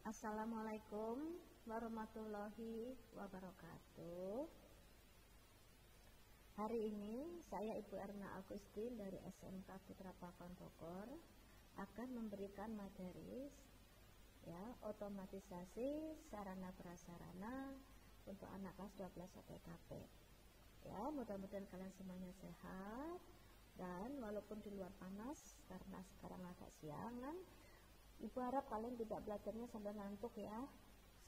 Assalamualaikum warahmatullahi wabarakatuh. Hari ini saya Ibu Erna Agustin dari SMK Putra Pakuan Bogor akan memberikan materi otomatisasi sarana prasarana untuk anak kelas 12 OTKP. Mudah-mudahan kalian semuanya sehat, dan walaupun di luar panas karena sekarang agak siangan, Ibu harap kalian tidak belajarnya sambil ngantuk ya.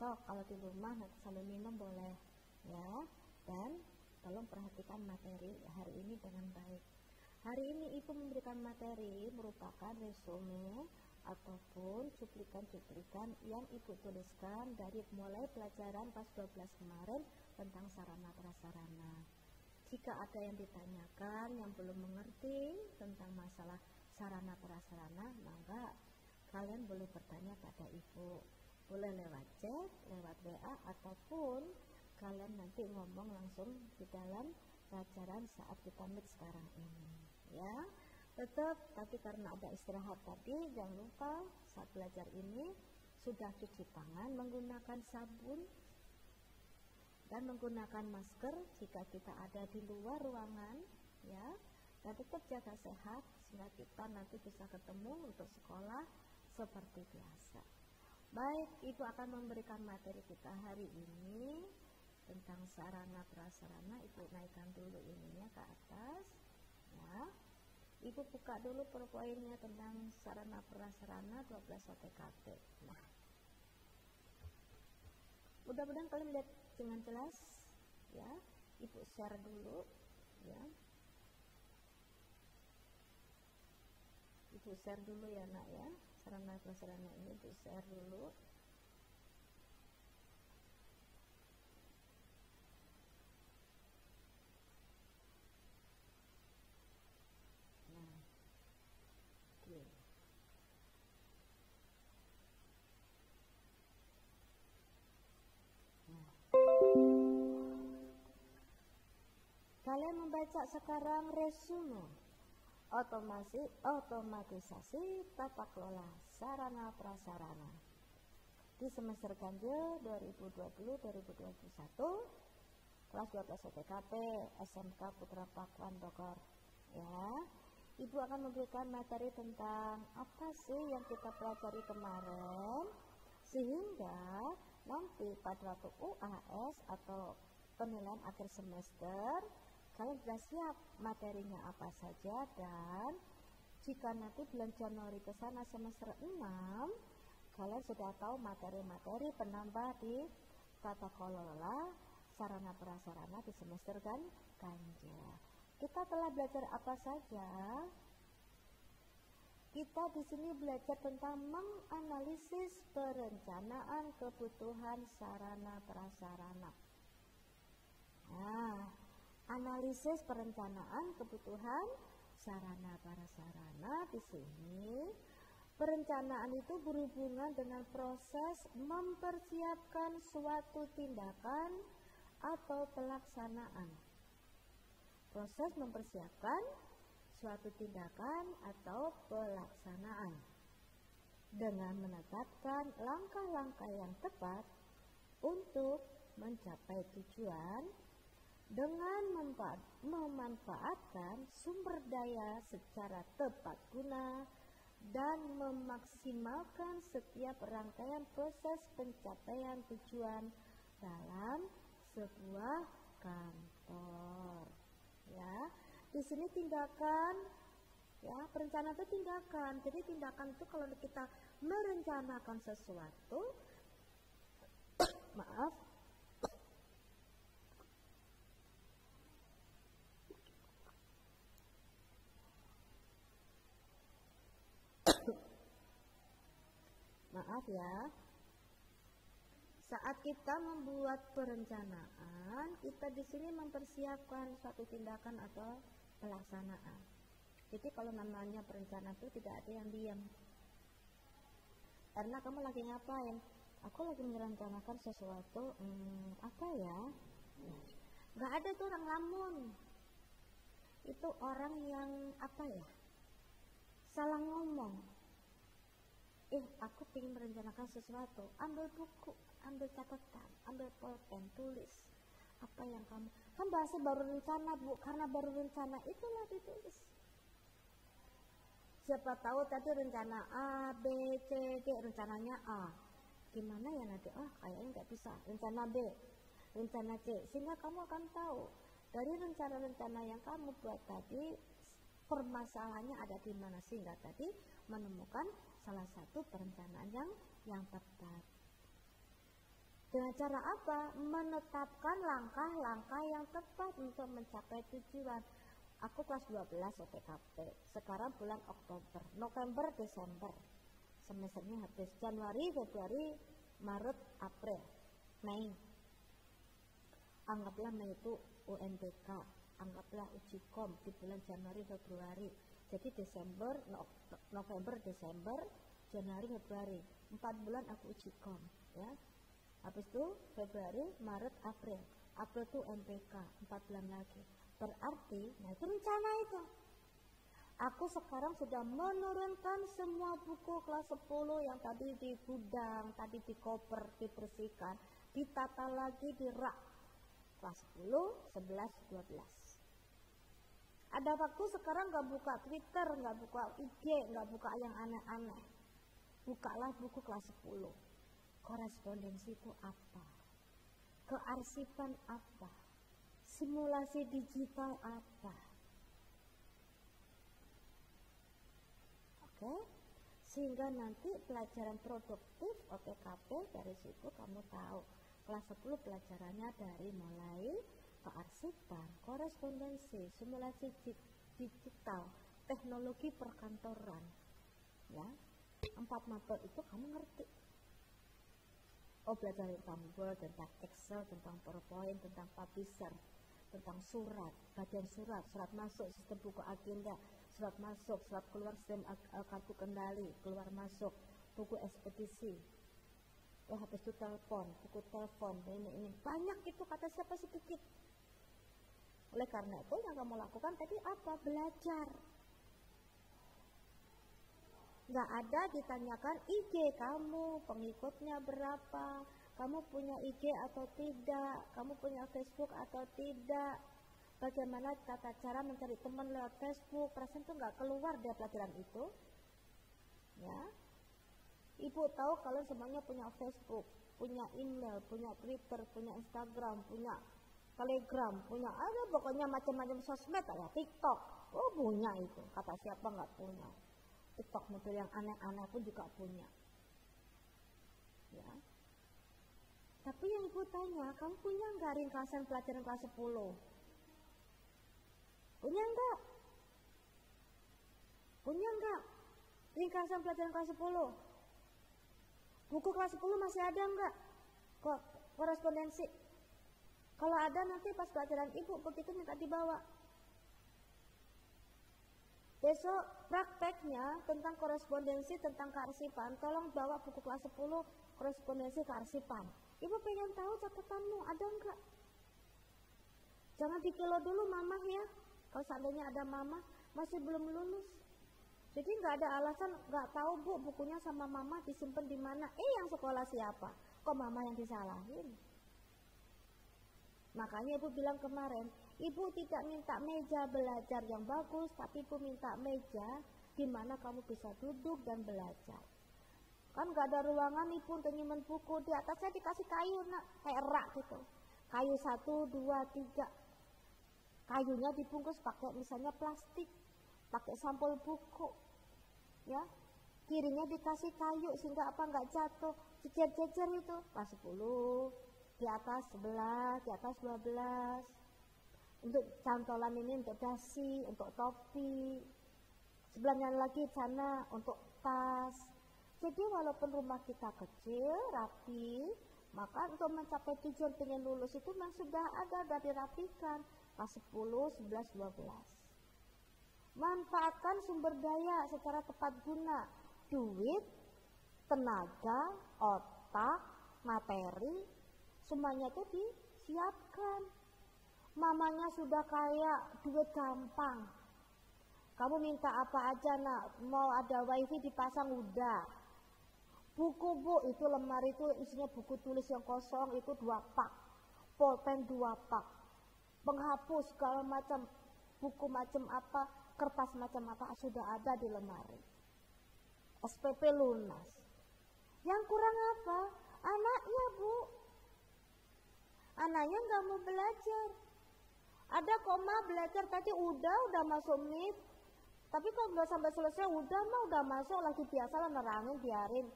Kalau di rumah nanti sambil minum boleh ya. Dan tolong perhatikan materi hari ini dengan baik. Hari ini Ibu memberikan materi merupakan resume ataupun cuplikan-cuplikan yang Ibu tuliskan dari mulai pelajaran kelas 12 kemarin tentang sarana prasarana. Jika ada yang ditanyakan yang belum mengerti tentang masalah sarana prasarana, maka kalian boleh bertanya pada Ibu, boleh lewat chat, lewat WA, ataupun kalian nanti ngomong langsung di dalam pelajaran saat kita meet sekarang ini ya. Tetap, tapi karena ada istirahat tadi, jangan lupa saat belajar ini sudah cuci tangan menggunakan sabun dan menggunakan masker jika kita ada di luar ruangan ya. Dan tetap jaga sehat sehingga kita nanti bisa ketemu untuk sekolah seperti biasa. Baik, Ibu akan memberikan materi kita hari ini tentang sarana prasarana. Ibu naikkan dulu ininya ke atas ya. Ibu buka dulu powerpointnya tentang sarana prasarana 12 OTKP. Nah, mudah-mudahan kalian lihat dengan jelas ya. Ibu share dulu ya. Ibu share dulu ya nak ya. Sarana prasarana ini Ibu share dulu. Nah, oke. Nah, kalian membaca sekarang resume otomatisasi tata kelola sarana prasarana di semester ganjil 2020-2021 kelas 12 OTKP SMK Putra Pakuan Bogor ya. Ibu akan memberikan materi tentang apa sih yang kita pelajari kemarin, sehingga nanti pada waktu UAS atau penilaian akhir semester kalian sudah siap materinya apa saja. Dan jika nanti bulan Januari ke sana semester 6, kalian sudah tahu materi-materi penambah di tata kelola sarana prasarana di semester ganjil. Kita telah belajar apa saja? Kita di sini belajar tentang menganalisis perencanaan kebutuhan sarana prasarana. Nah, analisis perencanaan kebutuhan sarana prasarana di sini, perencanaan itu berhubungan dengan proses mempersiapkan suatu tindakan atau pelaksanaan. Proses mempersiapkan suatu tindakan atau pelaksanaan dengan menetapkan langkah-langkah yang tepat untuk mencapai tujuan dengan memanfaatkan sumber daya secara tepat guna dan memaksimalkan setiap rangkaian proses pencapaian tujuan dalam sebuah kantor ya. Di sini tindakan ya, perencanaan itu tindakan. Jadi tindakan itu kalau kita merencanakan sesuatu maaf ya, saat kita membuat perencanaan, kita di sini mempersiapkan suatu tindakan atau pelaksanaan. Jadi kalau namanya perencanaan itu tidak ada yang diam. Karena kamu lagi ngapain? Aku lagi merencanakan sesuatu, apa ya? Gak ada tuh orang lamun. Itu orang yang apa ya? Salah ngomong. Aku ingin merencanakan sesuatu, ambil buku, ambil catatan, ambil pulpen, tulis apa yang kamu, kan bahasa baru rencana Bu, karena baru rencana itulah ditulis. Siapa tahu tadi rencana A, B, C, D, rencananya A, gimana ya nanti, kayaknya nggak bisa, rencana B, rencana C, sehingga kamu akan tahu dari rencana-rencana yang kamu buat tadi permasalahannya ada di mana, sehingga tadi menemukan salah satu perencanaan yang tepat. Dengan cara apa? Menetapkan langkah-langkah yang tepat untuk mencapai tujuan. Aku kelas 12 OTKP, sekarang bulan Oktober, November, Desember, semesternya habis, Januari, Februari, Maret, April, Mei. Anggaplah Mei itu UNBK, anggaplah uji kom di bulan Januari, Februari. Jadi Desember, November, Desember, Januari, Februari, 4 bulan aku uji kom, ya. Habis itu Februari, Maret, April itu MPK, 4 bulan lagi. Berarti, nah itu rencana itu. Aku sekarang sudah menurunkan semua buku kelas 10 yang tadi di gudang, tadi di koper, dibersihkan, ditata lagi di rak. Kelas 10, 11, 12. Ada waktu sekarang gak buka Twitter, gak buka IG, gak buka yang aneh-aneh. Bukalah buku kelas 10. Korespondensi itu apa? Kearsipan apa? Simulasi digital apa? Oke? Sehingga nanti pelajaran produktif OTKP dari situ kamu tahu. Kelas 10 pelajarannya dari mulai kearsipan, korespondensi, simulasi digital, teknologi perkantoran. Ya. 4 mapel itu kamu ngerti. Belajar tentang Word, tentang Excel, tentang PowerPoint, tentang publisher, tentang surat, bagian surat masuk, sistem buku agenda, surat masuk, surat keluar, sistem kartu kendali, keluar masuk, buku ekspedisi. Habis itu telepon, buku telepon, ini banyak itu, kata siapa sedikit. Oleh karena itu yang kamu lakukan tadi apa? Belajar. Nggak ada ditanyakan IG kamu, pengikutnya berapa, kamu punya IG atau tidak, kamu punya Facebook atau tidak, bagaimana tata cara mencari teman lewat Facebook. Perasaan itu nggak keluar dari pelajaran itu. Ya, Ibu tahu kalau semuanya punya Facebook, punya email, punya Twitter, punya Instagram, punya Telegram, punya ada pokoknya macam-macam sosmed, ada TikTok. Punya itu, kata siapa nggak punya. TikTok model yang aneh-aneh pun juga punya. Ya. Tapi yang Ibu tanya, kamu punya nggak ringkasan pelajaran kelas 10? Punya nggak? Punya nggak ringkasan pelajaran kelas 10? Buku kelas 10 masih ada nggak? Kok korespondensi? Kalau ada nanti pas pelajaran Ibu begitu minta dibawa. Besok prakteknya tentang korespondensi, tentang kearsipan, tolong bawa buku kelas 10 korespondensi kearsipan. Ibu pengen tahu catatanmu ada enggak? Jangan dikilo dulu mama ya. Kalau seandainya ada mama masih belum lulus. Jadi nggak ada alasan nggak tahu Bu bukunya sama mama disimpan di mana. Yang sekolah siapa? Kok mama yang disalahin? Makanya Ibu bilang kemarin, Ibu tidak minta meja belajar yang bagus, tapi Ibu minta meja di mana kamu bisa duduk dan belajar. Kan gak ada ruangan Ibu untuk nyimpen buku, di atasnya dikasih kayu nak, kayak rak gitu. Kayu 1, 2, 3. Kayunya dibungkus pakai misalnya plastik, pakai sampul buku. Ya. Kirinya dikasih kayu sehingga apa nggak jatuh, jejer-jejer itu. Kelas 10, di atas 11, di atas 12. Untuk cantolan ini untuk dasi, untuk topi. Sebelahnya lagi sana untuk tas. Jadi walaupun rumah kita kecil, rapi, maka untuk mencapai tujuan pengen lulus itu memang sudah ada dirapikan. Kelas 10, 11, 12. Manfaatkan sumber daya secara tepat guna. Duit, tenaga, otak, materi, semuanya itu disiapkan. Mamanya sudah kaya, duit gampang. Kamu minta apa aja nak, mau ada wifi dipasang udah. Buku bu, itu lemari itu isinya buku tulis yang kosong itu 2 pak, pulpen 2 pak, penghapus segala macam, buku macam apa, kertas macam apa sudah ada di lemari. SPP lunas. Yang kurang apa? Anaknya bu. Anaknya nggak mau belajar. Ada koma belajar tadi udah masuk MIT. Tapi kalau nggak sampai selesai udah masuk lagi biasa lah nerangin biarin.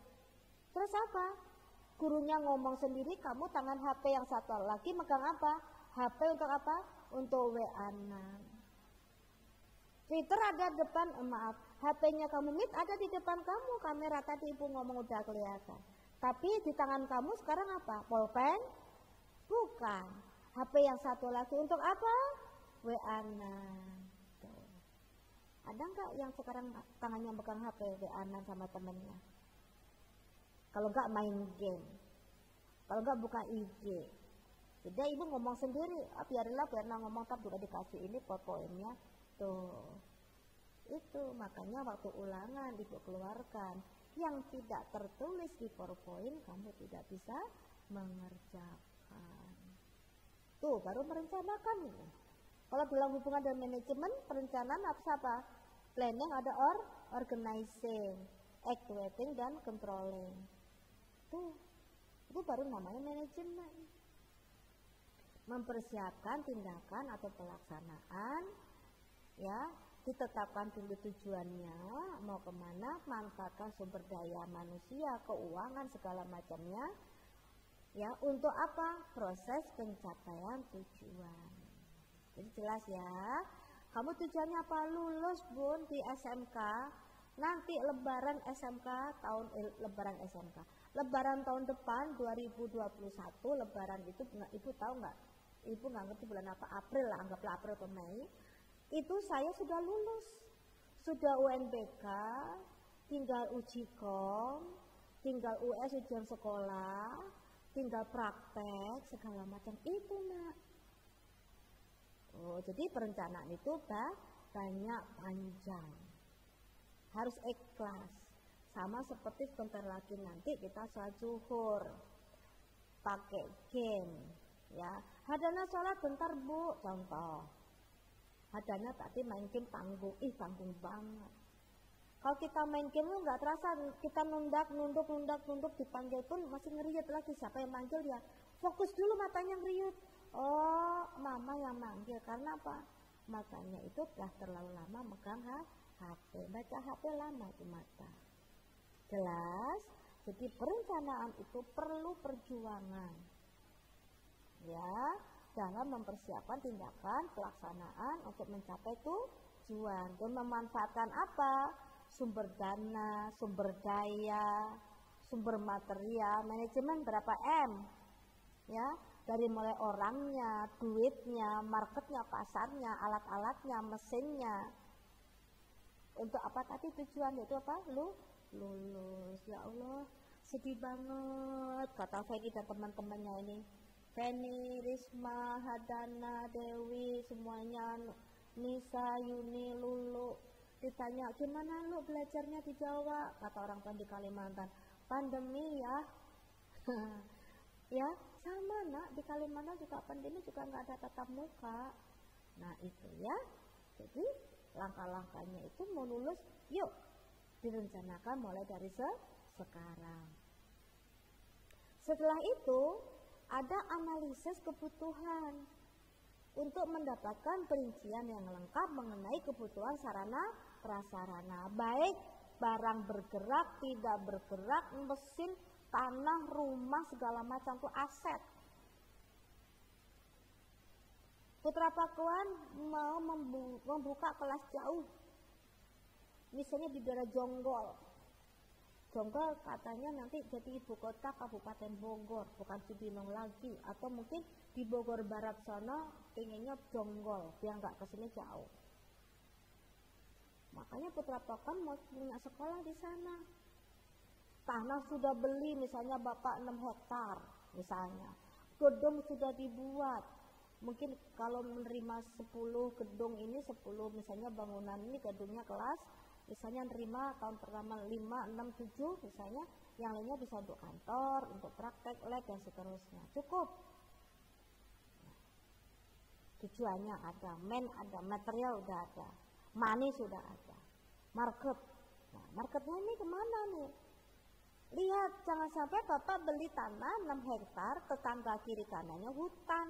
Terus apa? Gurunya ngomong sendiri, kamu tangan HP yang satu lagi megang apa? HP untuk apa? Untuk WA-an. Twitter ada depan, HP-nya kamu Meet ada di depan kamu, kamera tadi ibu ngomong udah kelihatan. Tapi di tangan kamu sekarang apa? Pulpen? Bukan. HP yang satu lagi untuk apa? WA-an. Ada nggak yang sekarang tangannya pegang HP WA-an sama temennya? Kalau nggak main game, kalau nggak buka IG. Jadi ibu ngomong sendiri, biarlah ngomong, tapi udah dikasih ini poinnya tuh. Itu makanya waktu ulangan ibu keluarkan yang tidak tertulis di PowerPoint kamu tidak bisa mengerjakan. Tuh baru merencanakan ini. Kalau dalam hubungan dengan manajemen, perencanaan apa? Planning ada organizing, activating dan controlling. Itu baru namanya manajemen. Mempersiapkan tindakan atau pelaksanaan, ya, ditetapkan dulu tujuannya, mau kemana, manfaatkan sumber daya manusia, keuangan segala macamnya, ya, untuk apa? Proses pencapaian tujuan. Jadi jelas ya, kamu tujuannya apa? Lulus bun di SMK, nanti lebaran SMK lebaran SMK. Lebaran tahun depan 2021 lebaran itu ibu tahu nggak? Ibu nggak ngerti bulan apa, April lah, anggaplah April ke Mei. Itu saya sudah lulus, sudah UNBK, tinggal uji kom, tinggal US ujian sekolah, tinggal praktek segala macam itu nak. Jadi perencanaan itu banyak panjang, harus ikhlas. Sama seperti sebentar lagi nanti kita sholat zuhur pakai game, ya. Hadana sholat bentar bu, contoh. Hadana tadi main game tanggung banget. Kalau kita main game nggak terasa, kita nunduk dipanggil pun masih ngeriut lagi. Siapa yang manggil ya? Fokus dulu matanya ngeriut. Oh, mama yang manggil karena apa? Matanya itu telah terlalu lama megang HP, baca HP lama di mata. Jelas, jadi perencanaan itu perlu perjuangan, ya, dalam mempersiapkan tindakan pelaksanaan untuk mencapai tujuan dan memanfaatkan apa? Sumber dana, sumber daya, sumber material, manajemen berapa M, ya, dari mulai orangnya, duitnya, marketnya, pasarnya, alat-alatnya, mesinnya. Untuk apa tadi tujuan itu apa? Lulus. Ya Allah, sedih banget kata Feni dan teman-temannya ini. Feni, Risma, Hadana, Dewi, semuanya, Nisa, Yuni, Lulu. Ditanya, gimana lu belajarnya di Jawa? Kata orang tua di Kalimantan, pandemi ya. Ya, sama nak, di Kalimantan juga pandemi juga nggak ada tatap muka. Nah itu ya, jadi langkah-langkahnya itu mau lulus, yuk direncanakan mulai dari sekarang. Setelah itu ada analisis kebutuhan untuk mendapatkan perincian yang lengkap mengenai kebutuhan sarana prasarana, baik barang bergerak, tidak bergerak, mesin, tanah, rumah, segala macam itu aset. Putra Pakuan mau membuka kelas jauh, misalnya di daerah Jonggol. Jonggol katanya nanti jadi ibu kota Kabupaten Bogor, bukan Cibinong lagi, atau mungkin di Bogor Barat sana pengennya Jonggol, biar nggak kesini jauh. Makanya Putra Pakuan mau punya sekolah di sana. Tanah sudah beli, misalnya bapak 6 hektar, misalnya. Gedung sudah dibuat. Mungkin kalau menerima 10 gedung ini, 10 misalnya bangunan ini gedungnya kelas misalnya nerima tahun pertama 5, 6, 7 misalnya, yang lainnya bisa untuk kantor, untuk praktek, lab dan seterusnya. Cukup. Tujuannya ada, ada, material udah ada, money sudah ada, market. Nah, marketnya ini kemana nih? Lihat, jangan sampai Bapak beli tanah 6 hektar, tetangga kiri kanannya hutan.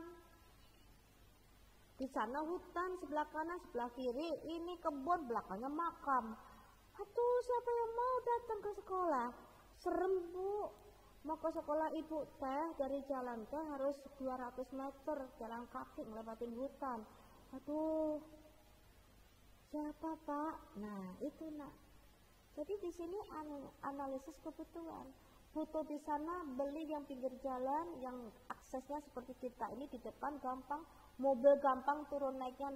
Di sana hutan, sebelah kanan, sebelah kiri, ini kebun, belakangnya makam. Aduh, siapa yang mau datang ke sekolah? Serem, Bu. Mau ke sekolah Ibu teh, dari jalan teh harus 200 meter, jalan kaki melewatin hutan. Aduh, siapa Pak? Nah, itu nak. Jadi di sini analisis kebutuhan. Butuh di sana beli yang pinggir jalan, yang aksesnya seperti kita ini di depan gampang, mobil gampang turun naiknya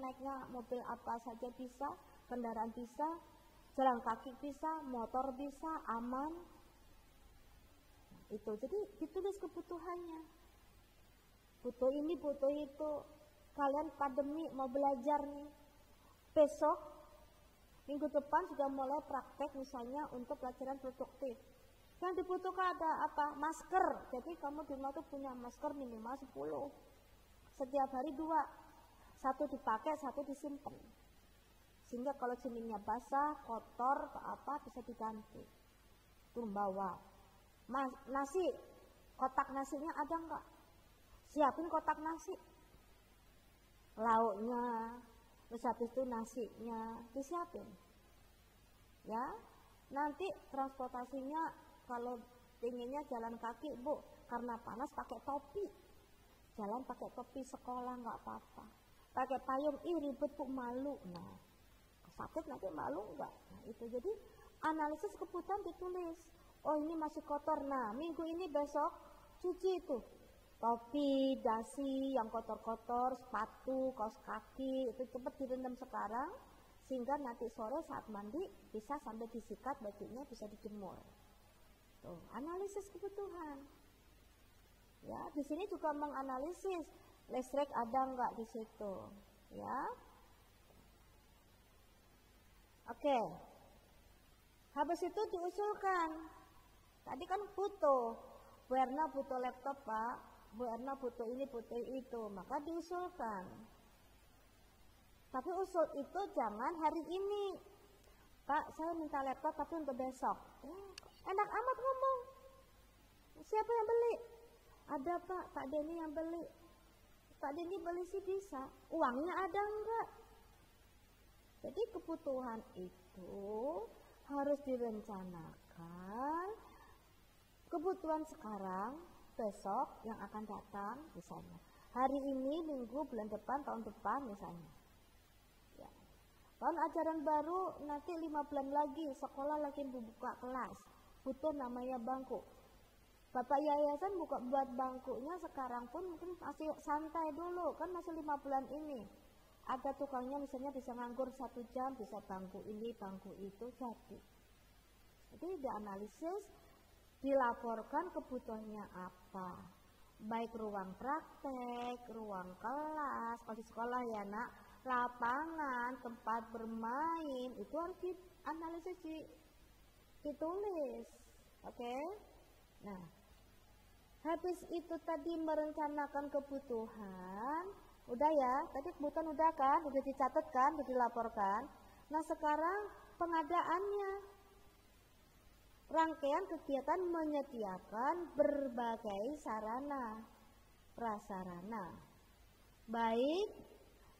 mobil apa saja bisa, kendaraan bisa, jalan kaki bisa, motor bisa, aman. Nah, itu jadi ditulis kebutuhannya. Butuh ini, butuh itu. Kalian pandemi mau belajar nih. Besok minggu depan sudah mulai praktek misalnya untuk pelajaran produktif. Yang dibutuhkan ada apa? Masker. Jadi kamu di rumah tuh punya masker minimal 10. Setiap hari 2. Satu dipakai, satu disimpan. Sehingga kalau jeningnya basah, kotor, apa bisa diganti. Itu membawa. Nasi, kotak nasinya ada enggak? Siapin kotak nasi. Lauknya, terus habis itu nasinya disiapin. Ya, nanti transportasinya kalau inginnya jalan kaki Bu, karena panas pakai topi. Jalan pakai topi sekolah nggak apa-apa. Pakai payung, ribet Bu, malu. Nah, sakit nanti malu enggak? Nah, itu jadi analisis kebutuhan ditulis. Oh, ini masih kotor. Nah, minggu ini besok cuci itu. Topi, dasi yang kotor-kotor, sepatu, kaos kaki, itu cepat direndam sekarang sehingga nanti sore saat mandi bisa sampai disikat, bajunya bisa dijemur. Tuh, analisis kebutuhan. Ya, di sini juga menganalisis listrik ada enggak di situ, ya. Oke. Habis itu diusulkan. Tadi kan butuh. Bu Erna butuh laptop, Pak. Bu Erna butuh ini, butuh itu. Maka diusulkan. Tapi usul itu jangan hari ini. Pak, saya minta laptop tapi untuk besok. Enak amat ngomong. Siapa yang beli? Ada Pak Denny yang beli. Pak Denny beli sih bisa. Uangnya ada enggak? Jadi kebutuhan itu harus direncanakan. Kebutuhan sekarang, besok yang akan datang misalnya. Hari ini, minggu, bulan depan, tahun depan misalnya. Ya. Tahun ajaran baru nanti 5 bulan lagi, sekolah lagi buka kelas. Butuh namanya bangku. Bapak yayasan buat bangkunya sekarang pun mungkin masih santai dulu, kan masih 5 bulan ini. Ada tukangnya misalnya bisa nganggur 1 jam, bisa bangku ini, bangku itu, jadi. Jadi dianalisis, dilaporkan kebutuhannya apa. Baik ruang praktek, ruang kelas, kalau di sekolah ya nak, lapangan, tempat bermain, itu harus dianalisis, ditulis. Oke? Nah, habis itu tadi merencanakan kebutuhan, udah ya, tadi kebutuhan udah kan, udah dicatat kan, udah dilaporkan. Nah sekarang pengadaannya, rangkaian kegiatan menyediakan berbagai sarana, prasarana, baik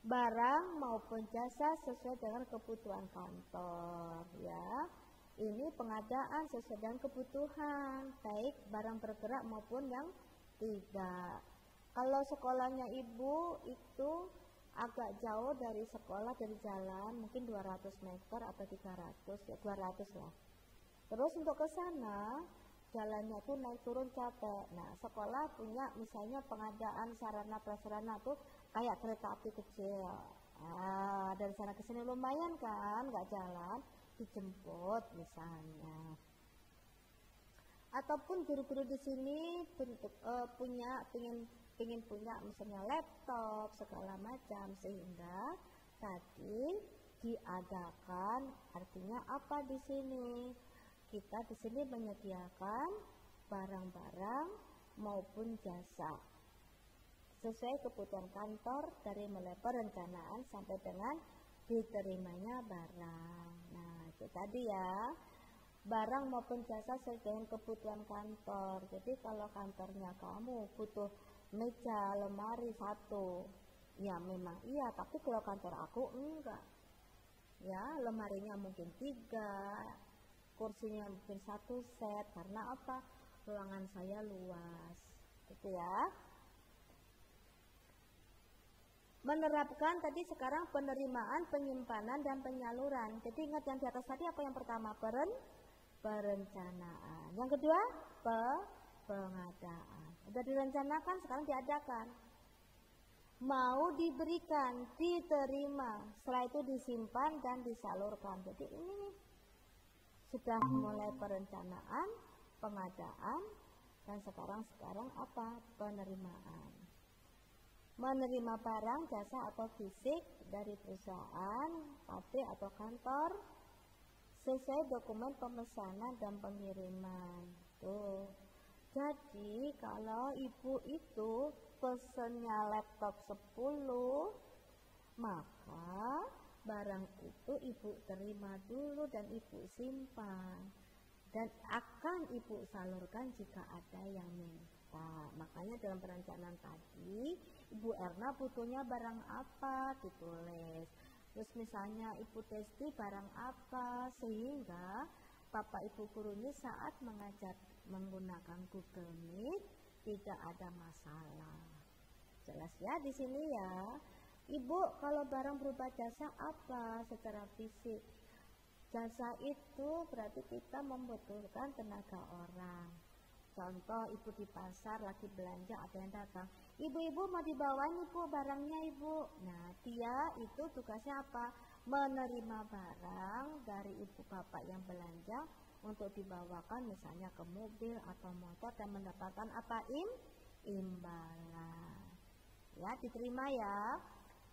barang maupun jasa sesuai dengan kebutuhan kantor, ya. Ini pengadaan sesuai dengan kebutuhan, baik barang bergerak maupun yang tidak. Kalau sekolahnya Ibu itu agak jauh dari sekolah, dari jalan, mungkin 200 meter atau 300, ya 200 lah. Terus untuk ke sana, jalannya tuh naik turun capek. Nah, sekolah punya misalnya pengadaan sarana prasarana tuh kayak kereta api kecil. Dari sana ke sini lumayan kan, nggak jalan. Dijemput misalnya, ataupun guru-guru di sini pingin punya misalnya laptop segala macam, sehingga tadi Diadakan artinya apa di sini? Kita di sini menyediakan barang-barang maupun jasa sesuai kebutuhan kantor dari mulai perencanaan sampai dengan diterimanya barang. Nah, itu tadi ya, barang maupun jasa sesuai dengan kebutuhan kantor. Jadi kalau kantornya kamu butuh meja, lemari 1, ya memang iya, tapi kalau kantor aku enggak. Ya, lemarinya mungkin 3, kursinya mungkin 1 set, karena apa? Ruangan saya luas, gitu ya. Menerapkan tadi sekarang penerimaan, penyimpanan, dan penyaluran. Jadi ingat yang di atas tadi apa yang pertama? Perencanaan. Yang kedua, pengadaan. Sudah direncanakan, sekarang diadakan. Mau diberikan, diterima, setelah itu disimpan dan disalurkan. Jadi ini sudah mulai perencanaan, pengadaan, dan sekarang apa? Penerimaan. Menerima barang, jasa atau fisik dari perusahaan, pabrik atau kantor sesuai dokumen pemesanan dan pengiriman. Tuh. Jadi kalau ibu itu pesennya laptop 10, maka barang itu ibu terima dulu dan ibu simpan, dan akan ibu salurkan jika ada yang minta. Makanya dalam perencanaan tadi, Ibu Erna butuhnya barang apa, ditulis. Terus misalnya Ibu Testi barang apa, sehingga Bapak Ibu guru ini saat mengajar menggunakan Google Meet tidak ada masalah. Jelas ya di sini ya. Ibu, kalau barang berupa jasa apa secara fisik? Jasa itu berarti kita membutuhkan tenaga orang. Contoh, ibu di pasar lagi belanja, ada yang datang, ibu-ibu mau dibawain ibu barangnya ibu. Nah, dia itu tugasnya apa? Menerima barang dari ibu bapak yang belanja untuk dibawakan misalnya ke mobil atau motor dan mendapatkan apa? Imbalan. Ya, diterima ya.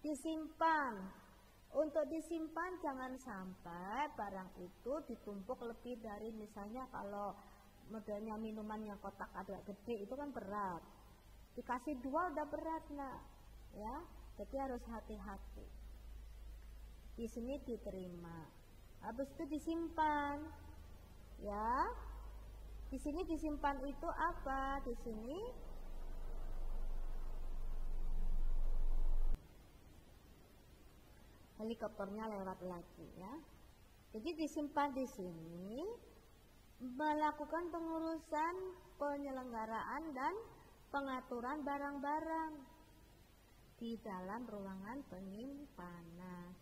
Disimpan. Untuk disimpan jangan sampai barang itu ditumpuk lebih dari, misalnya kalau modelnya minuman yang kotak agak gede itu kan berat, dikasih 2 udah berat nak, ya. Jadi harus hati-hati. Di sini diterima, habis itu disimpan, ya. Di sini disimpan itu apa? Di sini helikopternya lewat lagi ya. Jadi disimpan di sini, melakukan pengurusan, penyelenggaraan dan pengaturan barang-barang di dalam ruangan penyimpanan.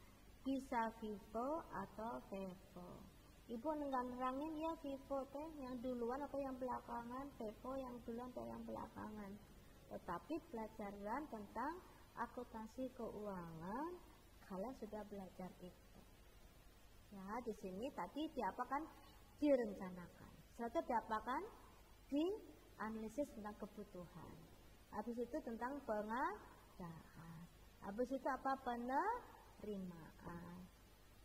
Bisa Vivo atau Vevo. Ibu nerangin ya, Vivo teh yang duluan atau yang belakangan, Vevo yang duluan atau yang belakangan. Tetapi pelajaran tentang akuntansi keuangan kalian sudah belajar itu. Ya, di sini tadi diapakan? Direncanakan. Setelah itu diapakan? Dianalisis tentang kebutuhan. Habis itu tentang pengadaan. Habis itu apa? Penerimaan.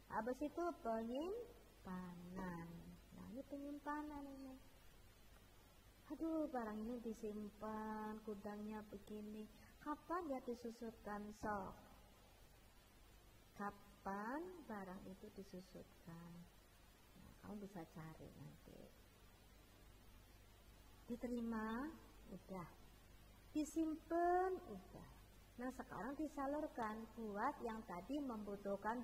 Habis itu penyimpanan. Nah, ini penyimpanan ini. Aduh, barang ini disimpan, gudangnya begini. Kapan dia disusutkan sok? Kapan barang itu disusutkan? Nah, kamu bisa cari nanti. Diterima, udah. Disimpan, udah. Nah, sekarang disalurkan buat yang tadi membutuhkan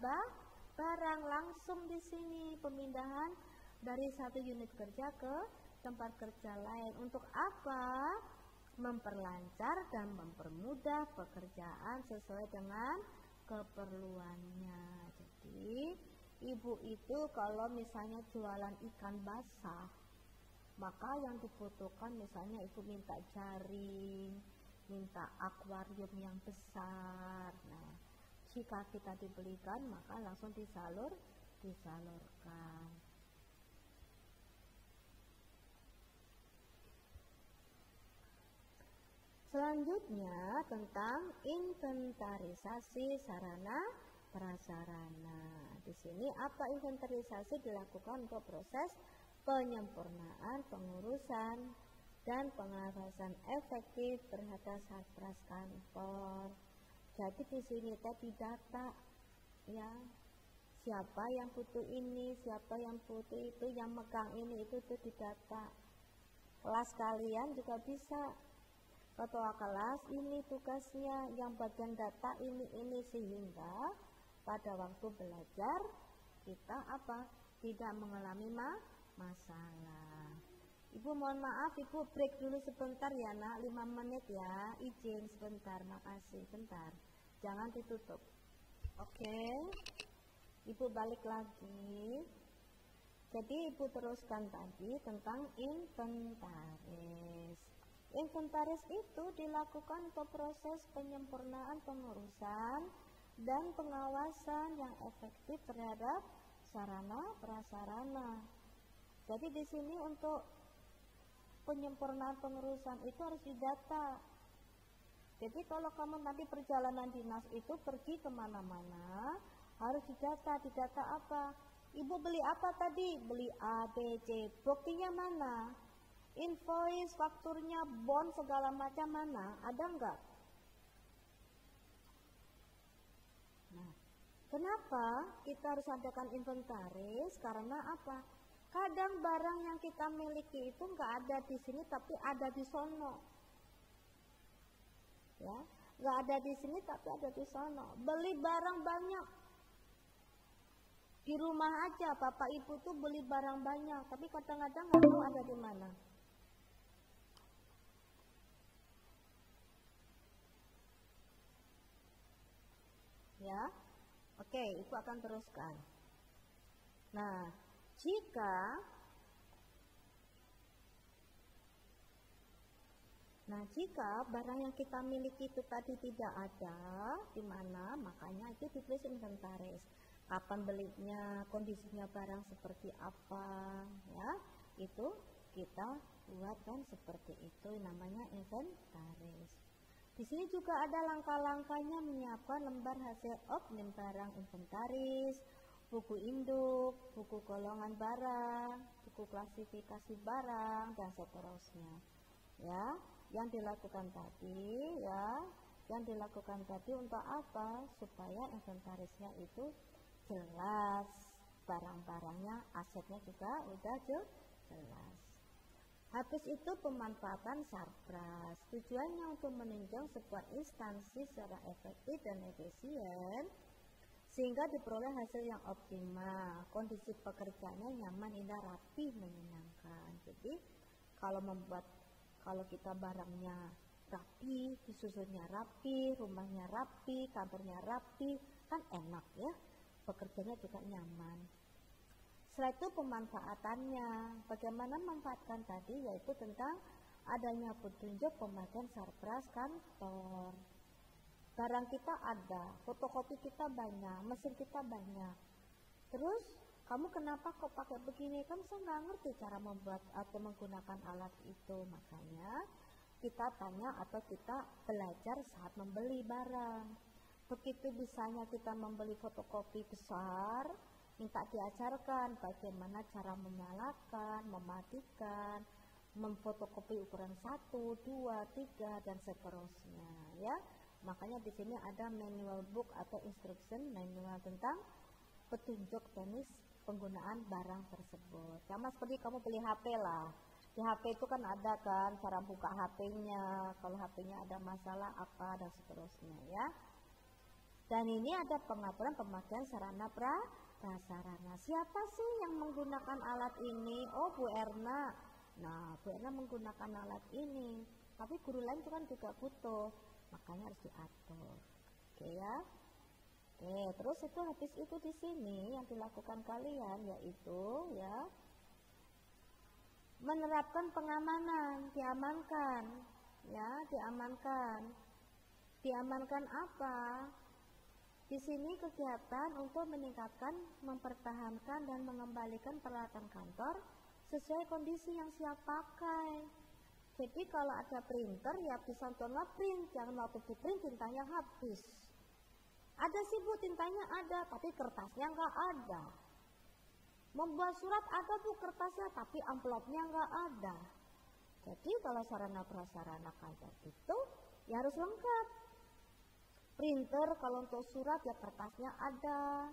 barang langsung di sini, pemindahan dari satu unit kerja ke tempat kerja lain. Untuk apa? Memperlancar dan mempermudah pekerjaan sesuai dengan keperluannya. Jadi ibu itu kalau misalnya jualan ikan basah, maka yang dibutuhkan misalnya ibu minta jaring, minta akuarium yang besar. Nah, jika kita dibelikan maka langsung disalurkan. Selanjutnya tentang inventarisasi sarana prasarana. Di sini apa inventarisasi dilakukan untuk proses penyempurnaan pengurusan dan pengawasan efektif terhadap sarpras kantor. Jadi di sini tadi data, ya, siapa yang butuh ini, siapa yang butuh itu, yang megang ini itu didata. Kelas kalian juga bisa, ketua kelas ini tugasnya, yang bagian data ini sehingga pada waktu belajar kita tidak mengalami masalah. Ibu mohon maaf, Ibu break dulu sebentar ya nak, 5 menit ya, izin sebentar, makasih, bentar, jangan ditutup. Oke, Ibu balik lagi. Jadi Ibu teruskan tadi tentang inventaris. Inventaris itu dilakukan untuk proses penyempurnaan pengurusan dan pengawasan yang efektif terhadap sarana prasarana. Jadi di sini untuk penyempurnaan pengurusan itu harus didata. Jadi kalau kamu nanti perjalanan dinas itu pergi kemana-mana harus didata. Didata apa? Ibu beli apa tadi? Beli A, B, C. Buktinya mana? Invoice, fakturnya, bond, segala macam mana? Ada enggak? Nah, kenapa kita harus adakan inventaris? Karena apa? Kadang barang yang kita miliki itu nggak ada di sini tapi ada di sono, ya, nggak ada di sini tapi ada di sono. Beli barang banyak di rumah aja, bapak ibu tuh beli barang banyak tapi kadang-kadang nggak tahu ada di mana. Ya, oke, Ibu akan teruskan. Nah, jika barang yang kita miliki itu tadi tidak ada di mana, makanya itu ditulis inventaris. Kapan belinya, kondisinya barang seperti apa, ya, itu kita buatkan seperti itu, namanya inventaris. Di sini juga ada langkah-langkahnya menyiapkan lembar hasil opname barang inventaris, buku induk, buku golongan barang, buku klasifikasi barang, dan seterusnya. Ya, yang dilakukan tadi, untuk apa? Supaya inventarisnya itu jelas, barang-barangnya, asetnya juga udah jelas. Habis itu pemanfaatan sarpras. Tujuannya untuk menunjang sebuah instansi secara efektif dan efisien sehingga diperoleh hasil yang optimal, kondisi pekerjaannya nyaman, indah, rapi, menyenangkan. Jadi kalau kita barangnya rapi, disusunnya rapi, rumahnya rapi, kantornya rapi, kan enak ya, pekerjanya juga nyaman. Setelah itu pemanfaatannya, bagaimana memanfaatkan tadi, yaitu tentang adanya petunjuk pemakaian sarpras kantor. Barang kita ada, fotokopi kita banyak, mesin kita banyak. Terus kamu kenapa kok pakai begini? Kan saya nggak ngerti cara membuat atau menggunakan alat itu. Makanya kita tanya atau kita belajar saat membeli barang. Begitu bisanya kita membeli fotokopi besar, minta diajarkan bagaimana cara menyalakan, mematikan, memfotokopi ukuran 1, 2, 3 dan seterusnya, ya. Makanya di sini ada manual book atau instruction manual tentang petunjuk teknis penggunaan barang tersebut. Sama seperti kamu beli HP lah. Di HP itu kan ada kan cara buka HP-nya, kalau HP-nya ada masalah apa dan seterusnya, ya. Dan ini ada pengaturan pemakaian sarana prasarana. Siapa sih yang menggunakan alat ini? Oh, Bu Erna. Nah, Bu Erna menggunakan alat ini. Tapi guru lain kan juga butuh. Makanya harus diatur. Oke ya. Oke, terus itu habis itu di sini yang dilakukan kalian yaitu ya menerapkan pengamanan, diamankan. Ya, diamankan. Diamankan apa? Di sini kegiatan untuk meningkatkan, mempertahankan dan mengembalikan peralatan kantor sesuai kondisi yang siap pakai. Jadi kalau ada printer ya bisa untuk ngeprint, jangan waktu di print tintanya habis. Ada sih Bu, tintanya ada, tapi kertasnya nggak ada. Membuat surat ada Bu kertasnya, tapi amplopnya nggak ada. Jadi kalau sarana prasarana kantor itu ya harus lengkap. Printer kalau untuk surat ya kertasnya ada,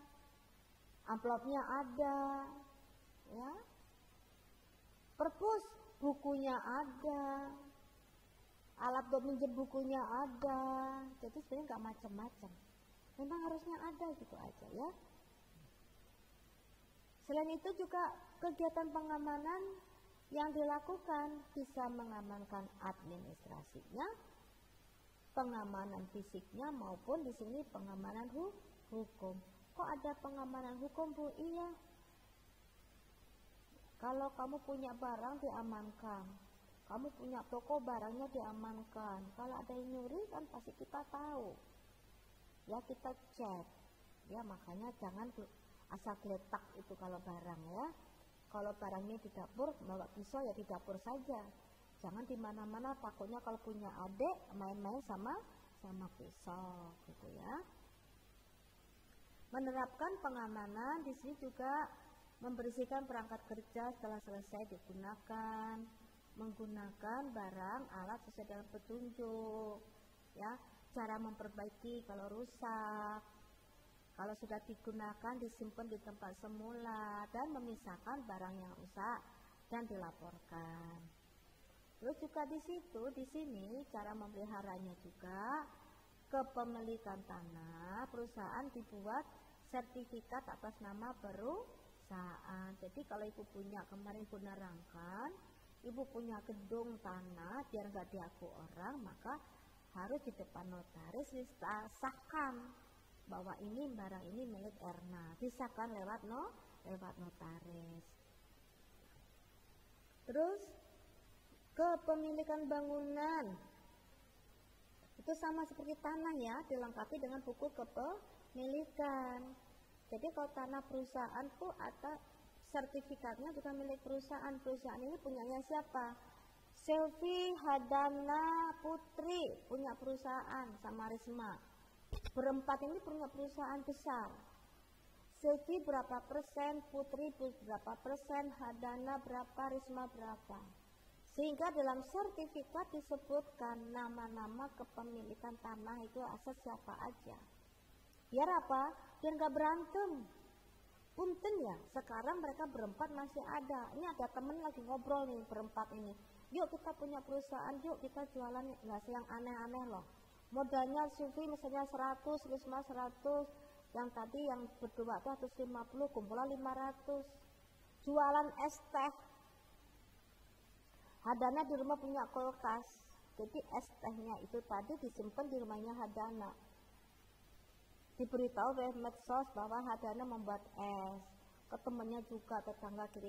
amplopnya ada, ya. Perpus bukunya ada, alat buat minjem bukunya ada. Jadi sebenarnya nggak macam-macam. Memang harusnya ada gitu aja ya. Selain itu juga kegiatan pengamanan yang dilakukan bisa mengamankan administrasinya, pengamanan fisiknya maupun di sini pengamanan hukum. Kok ada pengamanan hukum Bu? Iya. Kalau kamu punya barang diamankan, kamu punya toko barangnya diamankan. Kalau ada yang nyuri kan pasti kita tahu. Ya kita cek. Ya makanya jangan asal geletak itu kalau barang ya. Kalau barangnya di dapur, bawa pisau ya di dapur saja. Jangan di mana-mana, takutnya kalau punya adik main-main sama pisau gitu ya. Menerapkan pengamanan di sini juga membersihkan perangkat kerja setelah selesai digunakan, menggunakan barang alat sesuai dengan petunjuk, ya. Cara memperbaiki kalau rusak, kalau sudah digunakan disimpan di tempat semula dan memisahkan barang yang rusak dan dilaporkan. Terus juga di sini cara memeliharanya juga kepemilikan tanah, perusahaan dibuat sertifikat atas nama perusahaan. Jadi kalau ibu punya, kemarin ibu nerangkan, ibu punya gedung tanah biar nggak diaku orang, maka harus di depan notaris disahkan bahwa ini barang ini milik Erna, disahkan lewat notaris. Terus kepemilikan bangunan itu sama seperti tanah ya, dilengkapi dengan buku kepemilikan. Jadi kalau tanah perusahaan tuh ada sertifikatnya juga milik perusahaan. Perusahaan ini punyanya siapa? Selvi Hadana Putri punya perusahaan sama Risma. Berempat ini punya perusahaan besar. Selvi berapa persen, Putri berapa persen, Hadana berapa, Risma berapa. Sehingga dalam sertifikat disebutkan nama-nama kepemilikan tanah itu aset siapa aja. Biar apa? Biar nggak berantem. Punten ya, sekarang mereka berempat masih ada. Ini ada temen lagi ngobrol nih berempat ini. Yuk kita punya perusahaan, yuk kita jualan, nggak yang aneh-aneh loh. Modalnya Sufi misalnya 100, Risma 100, yang tadi yang berdua 150, kumpulan 500. Jualan es teh. Hadana di rumah punya kulkas, jadi es tehnya itu tadi disimpan di rumahnya Hadana. Diberitahu oleh medsos bahwa Hadana membuat es, ke temannya juga, tetangga ke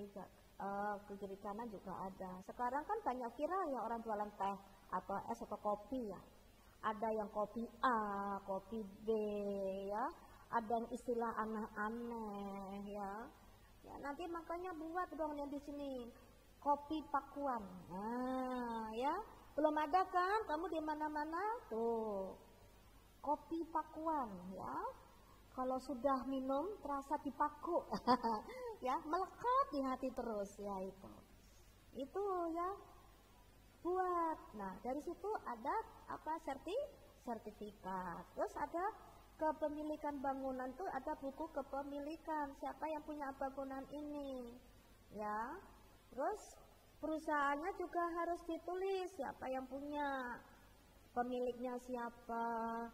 kiri kanan juga ada. Sekarang kan banyak viral ya orang jualan teh atau es atau kopi ya. Ada yang kopi A, kopi B ya, ada yang istilah aneh-aneh ya. Ya nanti makanya buat dong yang di sini kopi pakuan. Nah, ya belum ada kan? Kamu di mana-mana tuh kopi pakuan ya. Kalau sudah minum terasa dipaku, ya melekat di hati terus ya itu ya buat. Nah dari situ ada apa sertifikat. Terus ada kepemilikan bangunan tuh ada buku kepemilikan siapa yang punya bangunan ini, ya. Terus perusahaannya juga harus ditulis siapa yang punya, pemiliknya siapa.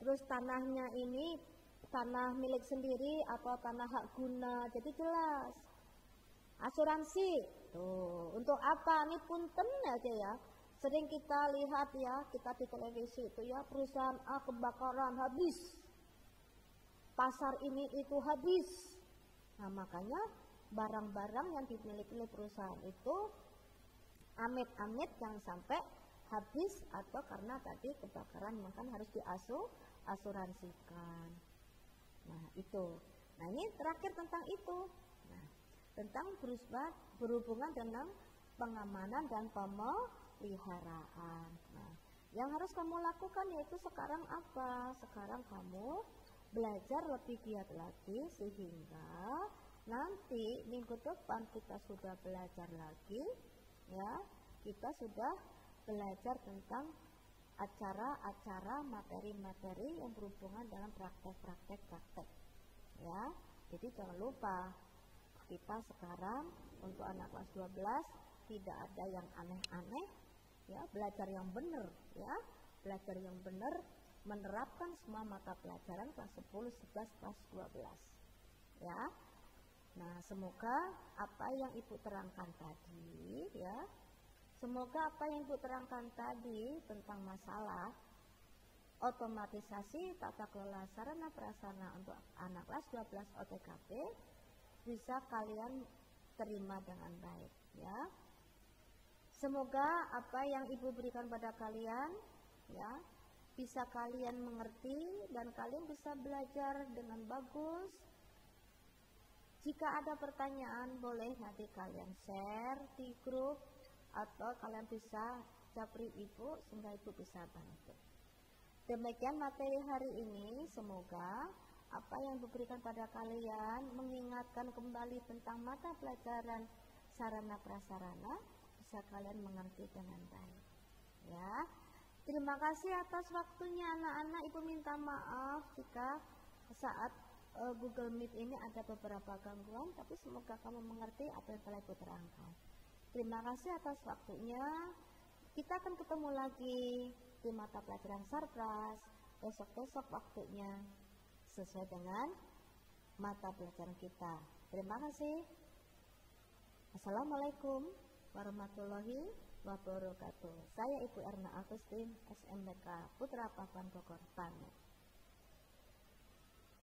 Terus tanahnya ini tanah milik sendiri atau tanah hak guna, jadi jelas. Asuransi tuh untuk apa? Ini punten aja ya, sering kita lihat ya, kita di televisi itu ya, perusahaan A kebakaran habis, pasar ini itu habis. Nah makanya barang-barang yang dimiliki oleh perusahaan itu amit-amit jangan sampai habis atau karena tadi kebakaran, maka harus diasuransikan. Nah itu, nah ini terakhir tentang itu, nah tentang berhubungan dengan pengamanan dan pemeliharaan. Nah Yang harus kamu lakukan yaitu sekarang apa? Sekarang kamu belajar lebih giat lagi sehingga nanti minggu depan kita sudah belajar lagi, ya. Kita sudah belajar tentang acara-acara, materi-materi yang berhubungan dalam praktek, ya. Jadi jangan lupa, kita sekarang untuk anak kelas 12 tidak ada yang aneh-aneh, ya. Belajar yang benar, ya. Belajar yang benar, menerapkan semua mata pelajaran kelas 10, 11, kelas 12, ya. Nah, semoga apa yang Ibu terangkan tadi, ya, semoga apa yang Ibu terangkan tadi tentang masalah otomatisasi tata kelola sarana prasarana untuk anak kelas 12 OTKP bisa kalian terima dengan baik, ya. Semoga apa yang Ibu berikan pada kalian, ya, bisa kalian mengerti dan kalian bisa belajar dengan bagus. Jika ada pertanyaan boleh nanti kalian share di grup atau kalian bisa japri Ibu sehingga Ibu bisa bantu. Demikian materi hari ini, semoga apa yang diberikan pada kalian mengingatkan kembali tentang mata pelajaran sarana prasarana bisa kalian mengerti dengan baik, ya. Terima kasih atas waktunya anak-anak. Ibu minta maaf jika saat Google Meet ini ada beberapa gangguan, tapi semoga kamu mengerti apa yang telah Ibu terangkan. Terima kasih atas waktunya. Kita akan ketemu lagi di mata pelajaran Sarpras besok-besok waktunya sesuai dengan mata pelajaran kita. Terima kasih. Assalamualaikum warahmatullahi wabarakatuh. Saya Ibu Erna Agustin, SMPK Putra Pakuan Bogor, pamit.